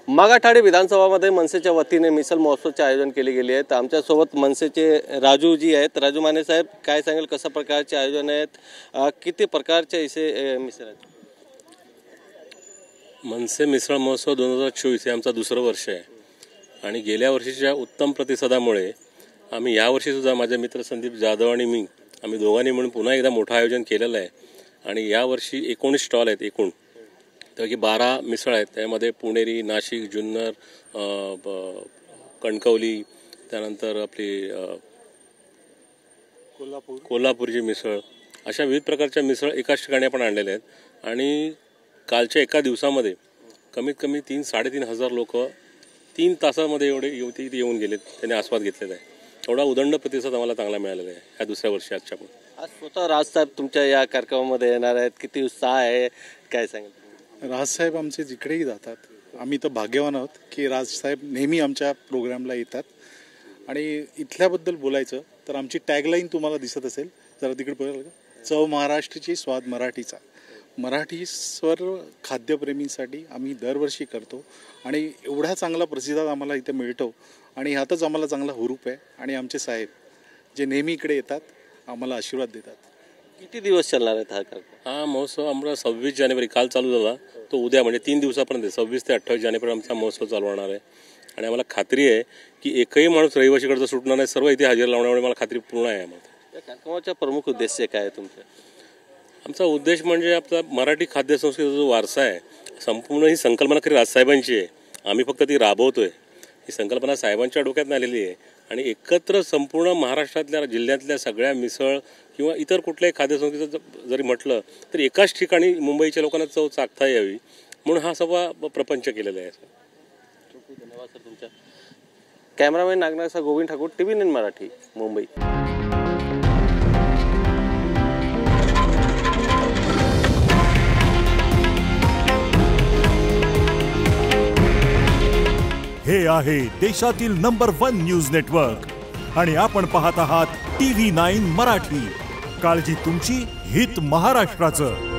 मागाठाडी विधानसभामध्ये मनसेच्या वतीने मिसल महोत्सवचे आयोजन केले गेले आहे। आमच्यासोबत मनसेचे राजू जी आहेत। राजू माने साहेब, काय सांगेल, कशा प्रकारचे आयोजन आहेत, किती प्रकारचे असे मिसल आहेत? मनसे मिसळ महोत्सव 2024 हे आमचा दुसरं वर्ष आहे आणि गेल्या वर्षीच्या उत्तम प्रतिसादामुळे आम्ही यावर्षीसुद्धा माझे मित्र संदीप जाधव आणि मी आम्ही दोघांनी मिळून पुन्हा एकदा मोठं आयोजन केलेलं आहे आणि यावर्षी 19 स्टॉल आहेत एकूण, त्यापैकी 12 मिसळ आहेत। त्यामध्ये पुणेरी, नाशिक, जुन्नर, कणकवली, त्यानंतर आपली कोल्हापूरची मिसळ, अशा विविध प्रकारच्या मिसळ एकाच ठिकाणी आपण आणलेल्या आहेत आणि कालच्या एका दिवसामध्ये कमीत कमी 3-3.5 हजार लोक 3 तासामध्ये इथे येऊन गेलेत, त्यांनी आस्वाद घेतलेला आहे। एवढा उदंड प्रतिसाद आम्हाला चांगला मिळालेला आहे ह्या दुसऱ्या वर्षी आजच्या पण। आज स्वतः राजसाहेब तुमच्या या कार्यक्रमामध्ये येणार आहेत, किती उत्साह आहे, काय सांगेल? राजसाहेब आमचे जिकडेही जातात, आम्ही तर भाग्यवान आहोत की राजसाहेब नेहमी आमच्या प्रोग्रामला येतात। आणि इथल्याबद्दल बोलायचं तर आमची टॅगलाईन तुम्हाला दिसत असेल, जरा तिकडे बघाल का, चव महाराष्ट्राची स्वाद मराठीचा। मराठी सर्व खाद्यप्रेमींसाठी आम्ही दरवर्षी करतो आणि एवढा चांगला प्रतिसाद आम्हाला इथे मिळतो आणि ह्यातच आम्हाला चांगला हुरूप आहे। आणि आमचे साहेब जे नेहमी इकडे येतात आम्हाला आशीर्वाद देतात। किती दिवस चालणार आहे हा कार्यक्रम? हा महोत्सव आम्हाला 26 जानेवारी काल चालू झाला, तो उद्या म्हणजे 3 दिवसापर्यंत 26 ते 28 जानेवारी आमचा महोत्सव चालू होणार आहे। आणि आम्हाला खात्री आहे की एकही माणूस रहिवाशीकडचं सुटणार नाही, सर्व इथे हजेरी लावण्यामुळे मला खात्री पूर्ण आहे। आम्हाला या कार्यक्रमाचा प्रमुख उद्देश काय आहे तुमचा? आमचा उद्देश म्हणजे आपला मराठी खाद्य संस्कृतीचा जो वारसा आहे, संपूर्ण ही संकल्पना खरी राजसाहेबांची आहे, आम्ही फक्त ती राबवतोय। ही संकल्पना साहेबांच्या डोक्यात आलेली आहे आणि एकत्र संपूर्ण महाराष्ट्रातल्या जिल्ह्यातल्या सगळ्या मिसळ किंवा इतर कुठल्याही खाद्यसंस्कृतीचं जरी म्हटलं तर एकाच ठिकाणी मुंबईच्या लोकांना चव चाखता यावी म्हणून हा सगळा प्रपंच केलेला आहे। खूप धन्यवाद सर तुमच्या। Cameraman Nagnath Govind Thakur, TV9 Marathi, Mumbai. हे आहे देशातील नंबर 1 न्यूज नेटवर्क आणि आपण पाहत आहात TV9 मराठी। काळजी तुमची, हित महाराष्ट्राचं।